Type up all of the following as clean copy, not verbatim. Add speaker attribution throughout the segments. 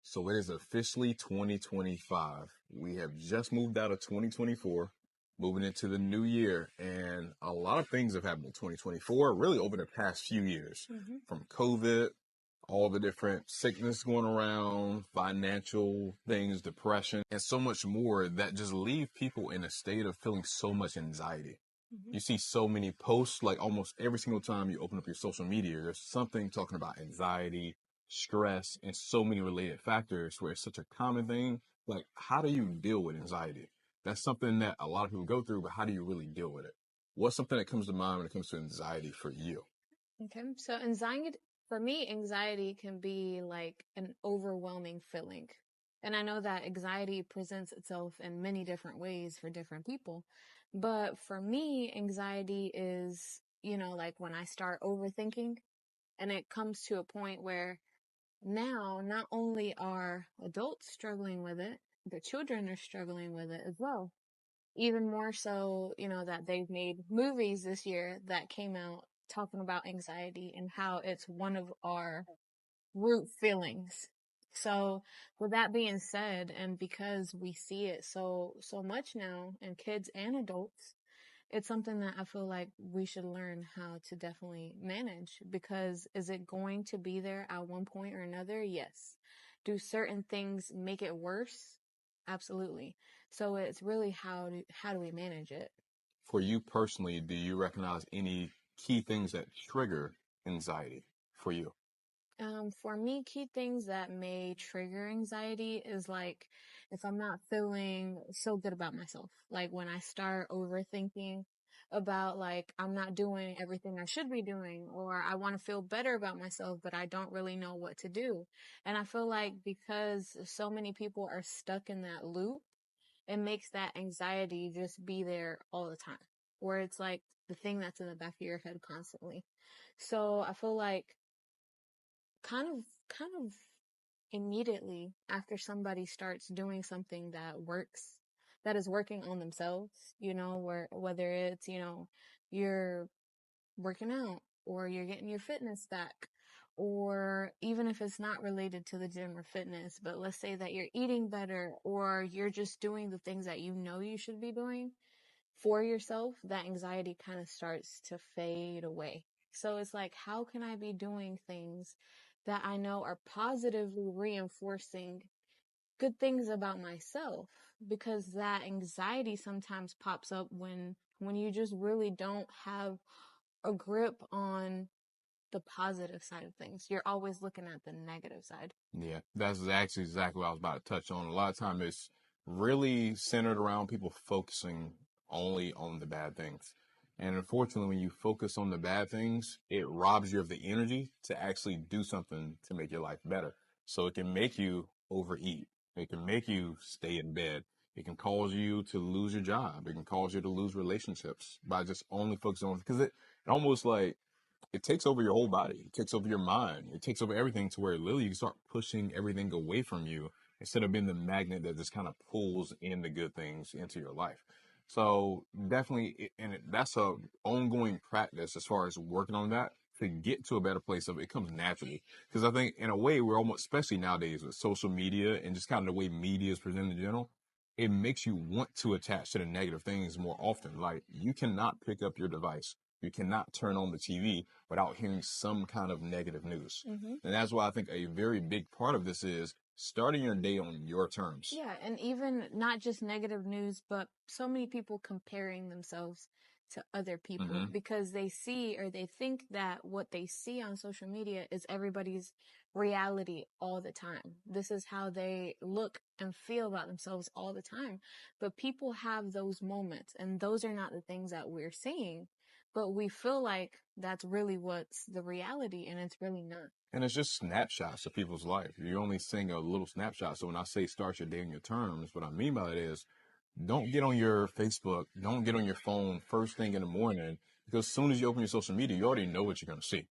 Speaker 1: So it is officially 2025. We have just moved out of 2024, moving into the new year. And a lot of things have happened in 2024, really over the past few years, from COVID, all the different sickness going around, financial things, depression, and so much more that just leave people in a state of feeling so much anxiety. You see so many posts, like almost every single time you open up your social media, there's something talking about anxiety, stress, and so many related factors where it's such a common thing. Like, how do you deal with anxiety? That's something that a lot of people go through, but how do you really deal with it? What's something that comes to mind when it comes to anxiety for you?
Speaker 2: Okay, so for me, anxiety can be like an overwhelming feeling. And I know that anxiety presents itself in many different ways for different people. But for me, anxiety is, like when I start overthinking and it comes to a point where now not only are adults struggling with it, the children are struggling with it as well. Even more so, that they've made movies this year that came out talking about anxiety and how it's one of our root feelings. So with that being said, and because we see it so much now in kids and adults, it's something that I feel like we should learn how to definitely manage, because is it going to be there at one point or another? Yes. Do certain things make it worse? Absolutely. So it's really how do we manage it?
Speaker 1: For you personally, do you recognize any key things that trigger anxiety for you?
Speaker 2: For me, key things that may trigger anxiety is like if I'm not feeling so good about myself. Like when I start overthinking about like I'm not doing everything I should be doing, or I want to feel better about myself, but I don't really know what to do. And I feel like because so many people are stuck in that loop, it makes that anxiety just be there all the time, where it's like the thing that's in the back of your head constantly. So I feel like kind of immediately after somebody starts doing something that is working on themselves, whether it's, you're working out or you're getting your fitness back, or even if it's not related to the gym or fitness, but let's say that you're eating better or you're just doing the things that you know you should be doing for yourself, that anxiety kind of starts to fade away. So it's like, how can I be doing things that I know are positively reinforcing good things about myself? Because that anxiety sometimes pops up when you just really don't have a grip on the positive side of things. You're always looking at the negative side.
Speaker 1: Yeah, that's actually exactly what I was about to touch on. A lot of time it's really centered around people focusing only on the bad things. And unfortunately, when you focus on the bad things, it robs you of the energy to actually do something to make your life better. So it can make you overeat. It can make you stay in bed. It can cause you to lose your job. It can cause you to lose relationships by just only focusing on, because it almost like it takes over your whole body. It takes over your mind. It takes over everything to where literally you start pushing everything away from you instead of being the magnet that just kind of pulls in the good things into your life. So definitely, that's a ongoing practice as far as working on that to get to a better place of it comes naturally. Because I think in a way we're almost, especially nowadays with social media and just kind of the way media is presented in general, it makes you want to attach to the negative things more often. Like you cannot pick up your device. You cannot turn on the TV without hearing some kind of negative news. And that's why I think a very big part of this is starting your day on your terms.
Speaker 2: Yeah, and even not just negative news, but so many people comparing themselves to other people because they see or they think that what they see on social media is everybody's reality all the time. This is how they look and feel about themselves all the time. But people have those moments, and those are not the things that we're seeing. But we feel like that's really what's the reality, and it's really not.
Speaker 1: And it's just snapshots of people's life. You're only seeing a little snapshot. So when I say start your day on your terms, what I mean by that is don't get on your Facebook, don't get on your phone first thing in the morning, because as soon as you open your social media, you already know what you're going to see.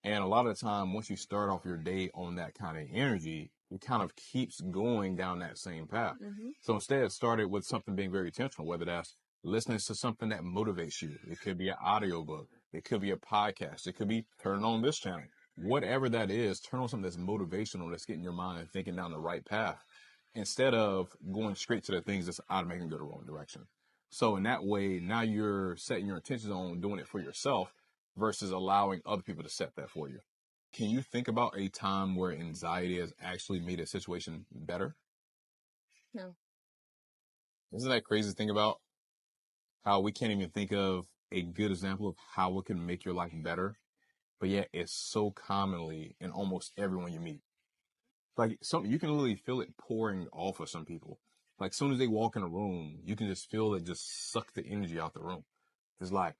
Speaker 1: And a lot of the time, once you start off your day on that kind of energy, it kind of keeps going down that same path. So instead, start it with something being very intentional, whether that's listening to something that motivates you. It could be an audiobook. It could be a podcast. It could be turning on this channel. whatever that is, turn on something that's motivational, that's getting your mind thinking down the right path, instead of going straight to the things that's automatically go the wrong direction. So in that way, now you're setting your intentions on doing it for yourself versus allowing other people to set that for you. Can you think about a time where anxiety has actually made a situation better?
Speaker 2: No.
Speaker 1: Isn't that crazy to think about? How we can't even think of a good example of how it can make your life better, but yet it's so commonly in almost everyone you meet. Like some, you can literally feel it pouring off of some people. Like as soon as they walk in a room, you can just feel it just suck the energy out the room. It's like,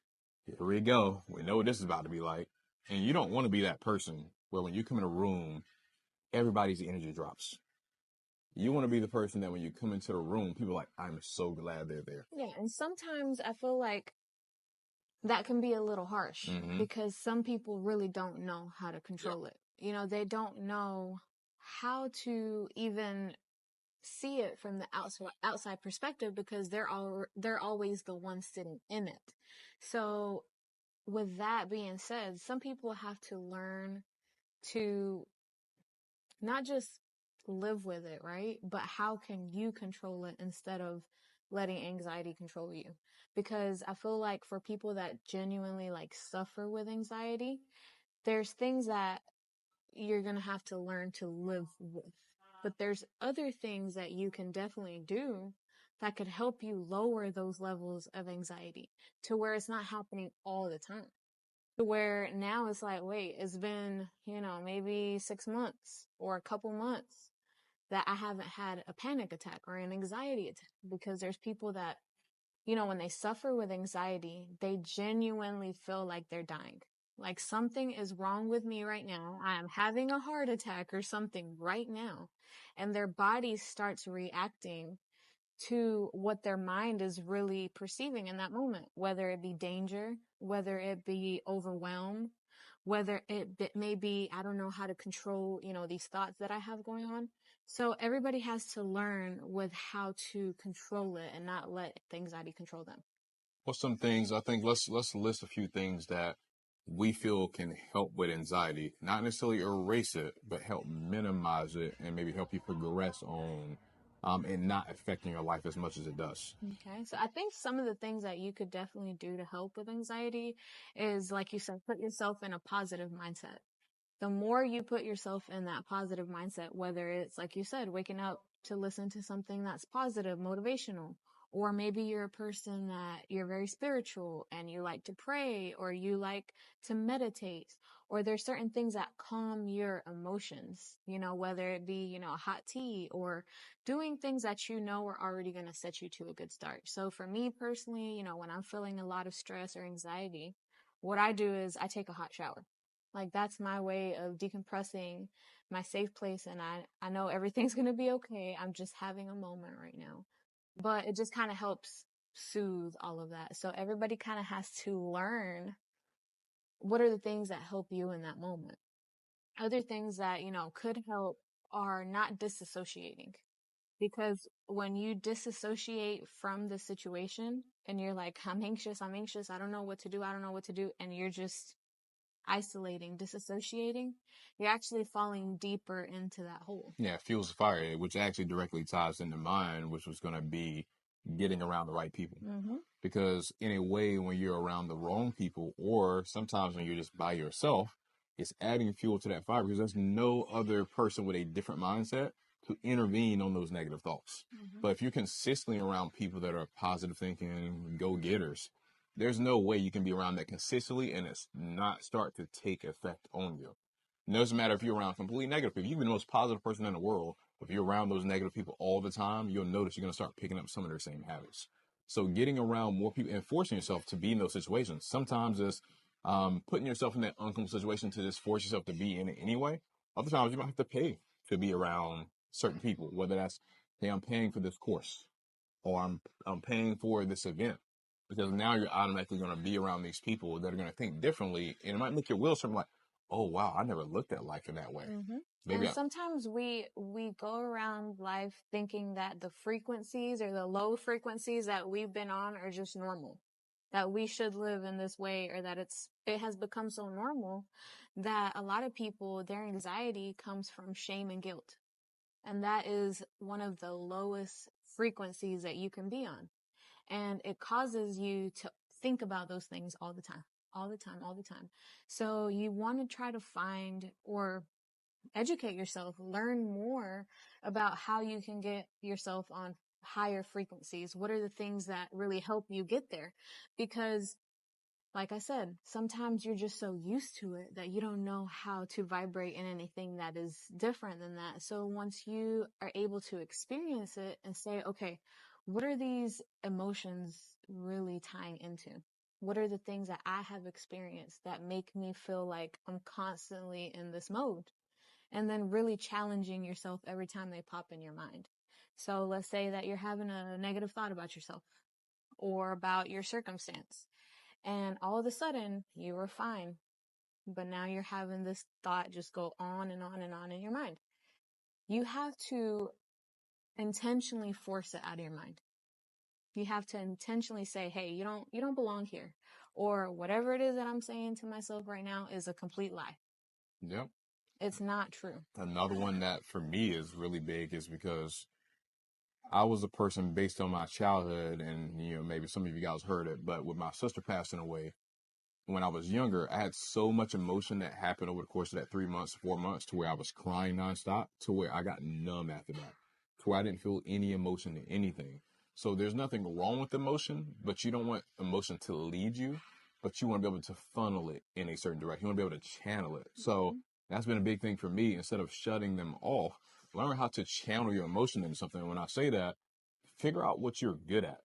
Speaker 1: here we go. We know what this is about to be like. And you don't want to be that person where when you come in a room, everybody's energy drops. You want to be the person that when you come into the room, people are like, I'm so glad they're there.
Speaker 2: Yeah, and sometimes I feel like that can be a little harsh because some people really don't know how to control it. You know, they don't know how to even see it from the outside perspective because they're always the ones sitting in it. So with that being said, some people have to learn to not just live with it, right? But how can you control it instead of letting anxiety control you? Because I feel like for people that genuinely like suffer with anxiety, there's things that you're going to have to learn to live with. But there's other things that you can definitely do that could help you lower those levels of anxiety to where it's not happening all the time. To where now it's like, wait, it's been, maybe 6 months or a couple months that I haven't had a panic attack or an anxiety attack, because there's people that, when they suffer with anxiety, they genuinely feel like they're dying. Like something is wrong with me right now. I am having a heart attack or something right now. And their body starts reacting to what their mind is really perceiving in that moment, whether it be danger, whether it be overwhelm, whether may be, I don't know how to control, these thoughts that I have going on. So everybody has to learn with how to control it and not let the anxiety control them.
Speaker 1: What's some things I think let's list a few things that we feel can help with anxiety, not necessarily erase it, but help minimize it and maybe help you progress on and not affecting your life as much as it does.
Speaker 2: Okay, so I think some of the things that you could definitely do to help with anxiety is, like you said, put yourself in a positive mindset. The more you put yourself in that positive mindset, whether it's, like you said, waking up to listen to something that's positive, motivational, or maybe you're a person that you're very spiritual and you like to pray or you like to meditate, or there's certain things that calm your emotions, whether it be, a hot tea or doing things that are already going to set you to a good start. So for me personally, when I'm feeling a lot of stress or anxiety, what I do is I take a hot shower. Like that's my way of decompressing, my safe place. And I know everything's going to be okay. I'm just having a moment right now, but it just kind of helps soothe all of that. So everybody kind of has to learn what are the things that help you in that moment. Other things that, could help are not disassociating, because when you disassociate from the situation and you're like, I'm anxious, I don't know what to do, and you're just isolating, disassociating, you're actually falling deeper into that hole.
Speaker 1: Yeah, fuels the fire, which actually directly ties into mine, which was going to be getting around the right people. Because in a way, when you're around the wrong people, or sometimes when you're just by yourself, it's adding fuel to that fire because there's no other person with a different mindset to intervene on those negative thoughts. But if you're consistently around people that are positive thinking, go-getters, there's no way you can be around that consistently and it's not start to take effect on you. It doesn't matter if you're around completely negative people. You can be the most positive person in the world. If you're around those negative people all the time, you'll notice you're going to start picking up some of their same habits. So getting around more people and forcing yourself to be in those situations, sometimes is putting yourself in that uncomfortable situation to just force yourself to be in it anyway. Other times you might have to pay to be around certain people, whether that's, hey, I'm paying for this course or I'm paying for this event, because now you're automatically going to be around these people that are going to think differently, and it might make your wheels turn like, oh wow, I never looked at life in that way.
Speaker 2: And sometimes we go around life thinking that the frequencies or the low frequencies that we've been on are just normal, that we should live in this way, or that it has become so normal that a lot of people, their anxiety comes from shame and guilt. And that is one of the lowest frequencies that you can be on. And it causes you to think about those things all the time, all the time, all the time. So you want to try to find or educate yourself, learn more about how you can get yourself on higher frequencies. What are the things that really help you get there? Because like I said, sometimes you're just so used to it that you don't know how to vibrate in anything that is different than that. So once you are able to experience it and say, okay, what are these emotions really tying into? What are the things that I have experienced that make me feel like I'm constantly in this mode? And then really challenging yourself every time they pop in your mind. So let's say that you're having a negative thought about yourself or about your circumstance, and all of a sudden you were fine, but now you're having this thought just go on and on and on in your mind. You have to intentionally force it out of your mind. You have to intentionally say, hey, you don't belong here, or whatever it is that I'm saying to myself right now is a complete lie.
Speaker 1: Yep.
Speaker 2: It's not true.
Speaker 1: Another one that for me is really big is because I was a person based on my childhood, and maybe some of you guys heard it, but with my sister passing away when I was younger, I had so much emotion that happened over the course of that 3 months, 4 months, to where I was crying nonstop, to where I got numb after that, to where I didn't feel any emotion in anything. So there's nothing wrong with emotion, but you don't want emotion to lead you, but you want to be able to funnel it in a certain direction. You want to be able to channel it. So that's been a big thing for me. Instead of shutting them off, learn how to channel your emotion into something. And when I say that, figure out what you're good at,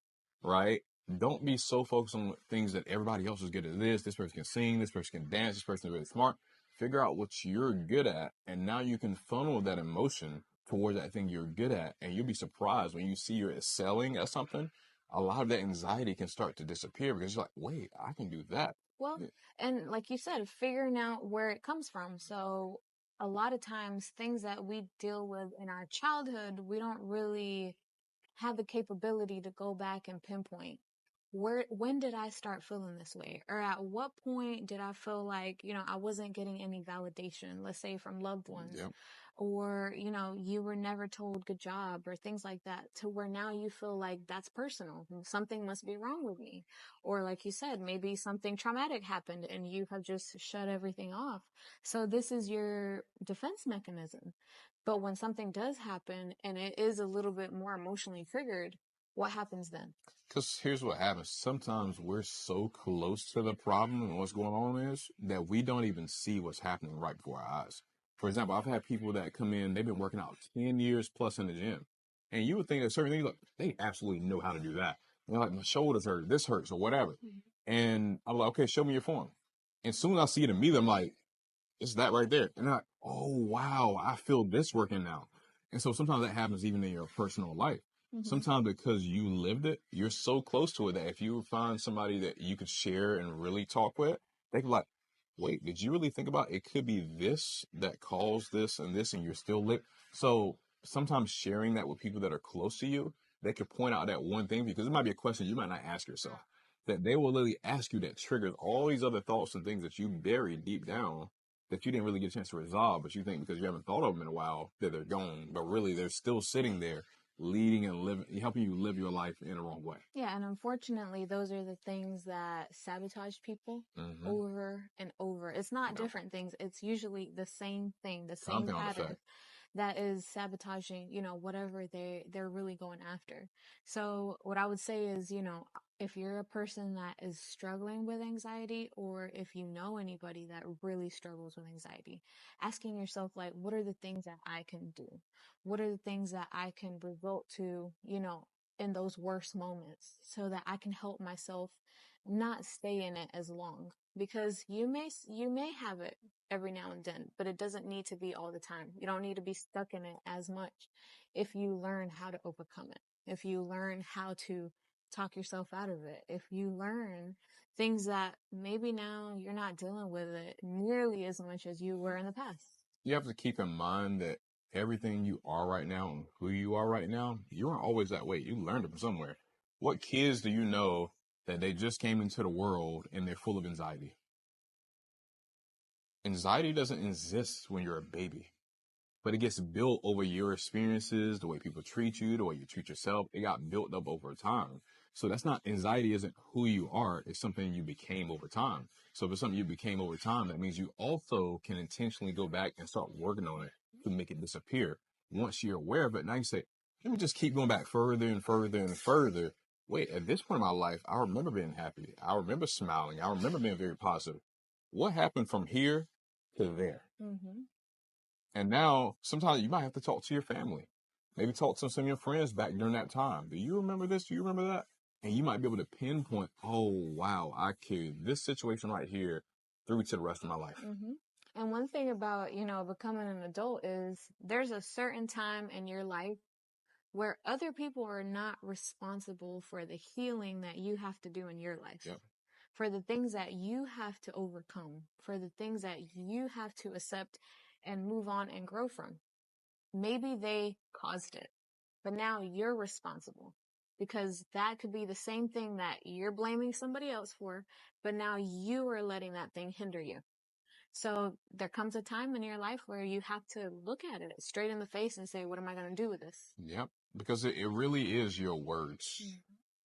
Speaker 1: right? Don't be so focused on things that everybody else is good at. This person can sing, this person can dance, this person is really smart. Figure out what you're good at, and now you can funnel that emotion towards that thing you're good at, and you'll be surprised when you see you're excelling at something. A lot of that anxiety can start to disappear because you're like, wait, I can do that.
Speaker 2: Well, and like you said, figuring out where it comes from. So a lot of times things that we deal with in our childhood, we don't really have the capability to go back and pinpoint when did I start feeling this way? Or at what point did I feel like, I wasn't getting any validation, let's say from loved ones,
Speaker 1: Yep.
Speaker 2: or, you were never told good job or things like that, to where now you feel like that's personal. Something must be wrong with me. Or like you said, maybe something traumatic happened and you have just shut everything off. So this is your defense mechanism. But when something does happen and it is a little bit more emotionally triggered, what happens then?
Speaker 1: Because here's what happens. Sometimes we're so close to the problem and what's going on is that we don't even see what's happening right before our eyes. For example, I've had people that come in, they've been working out 10 years plus in the gym. And you would think that certain things, like, they absolutely know how to do that. And they're like, my shoulders hurt, this hurts, or whatever. And I'm like, okay, show me your form. And soon as I see it immediately, I'm like, it's that right there. And they're like, oh, wow, I feel this working now. And so sometimes that happens even in your personal life. Sometimes because you lived it, you're so close to it that if you find somebody that you could share and really talk with, they can be like, wait, did you really think about it could be this that caused this and this and you're still lit? So sometimes sharing that with people that are close to you, they could point out that one thing because it might be a question you might not ask yourself that they will literally ask you that triggers all these other thoughts and things that you buried deep down that you didn't really get a chance to resolve, but you think because you haven't thought of them in a while that they're gone, but really they're still sitting there leading and living, helping you live your life in the wrong way.
Speaker 2: Yeah, and unfortunately, those are the things that sabotage people over and over. It's not different things. It's usually the same thing, the same
Speaker 1: Compound
Speaker 2: pattern
Speaker 1: effect.
Speaker 2: that is sabotaging, whatever they're really going after. So what I would say is, if you're a person that is struggling with anxiety, or if you know anybody that really struggles with anxiety, asking yourself, like, what are the things that I can do? What are the things that I can result to, in those worst moments, so that I can help myself not stay in it as long? Because you may have it every now and then, but it doesn't need to be all the time. You don't need to be stuck in it as much if you learn how to overcome it. If you learn how to talk yourself out of it. If you learn things that maybe now you're not dealing with it nearly as much as you were in the past.
Speaker 1: You have to keep in mind that everything you are right now and who you are right now, you aren't always that way. You learned it from somewhere. What kids do you know that they just came into the world and they're full of anxiety? Anxiety doesn't exist when you're a baby, but it gets built over your experiences, the way people treat you, the way you treat yourself. It got built up over time. So that's not, anxiety isn't who you are. It's something you became over time. So if it's something you became over time, that means you also can intentionally go back and start working on it to make it disappear. Once you're aware of it, now you say, let me just keep going back further and further and further. Wait, at this point in my life, I remember being happy. I remember smiling. I remember being very positive. What happened from here to there?
Speaker 2: Mm-hmm.
Speaker 1: And now, sometimes you might have to talk to your family. Maybe talk to some of your friends back during that time. Do you remember this? Do you remember that? And you might be able to pinpoint, oh, wow, I carried this situation right here through to the rest of my life.
Speaker 2: Mm-hmm. And one thing about, becoming an adult is there's a certain time in your life where other people are not responsible for the healing that you have to do in your life.
Speaker 1: Yep.
Speaker 2: For the things that you have to overcome, for the things that you have to accept and move on and grow from. Maybe they caused it, but now you're responsible because that could be the same thing that you're blaming somebody else for, but now you are letting that thing hinder you. So there comes a time in your life where you have to look at it straight in the face and say, what am I going to do with this?
Speaker 1: Yep. Because it really is your words.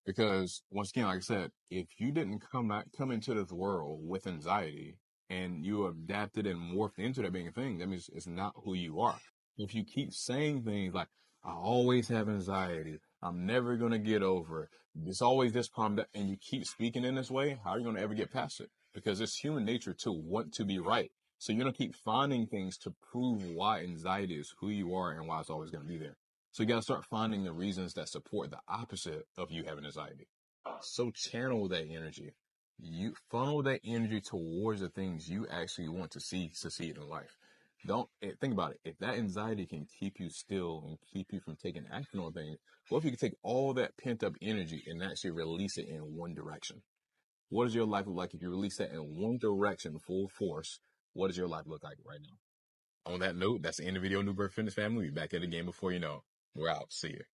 Speaker 1: Because once again, like I said, if you didn't come into this world with anxiety and you adapted and morphed into that being a thing, that means it's not who you are. If you keep saying things like, I always have anxiety, I'm never going to get over it, it's always this problem, and you keep speaking in this way, how are you going to ever get past it? Because it's human nature to want to be right. So you're going to keep finding things to prove why anxiety is who you are and why it's always going to be there. So you got to start finding the reasons that support the opposite of you having anxiety. So channel that energy. You funnel that energy towards the things you actually want to see succeed in life. Don't think about it. If that anxiety can keep you still and keep you from taking action on things, what if you could take all that pent up energy and actually release it in one direction? What does your life look like if you release that in one direction full force? What does your life look like right now? On that note, that's the end of the video, New Birth Fitness family. We'll be back at it again before you know. We're out. See you.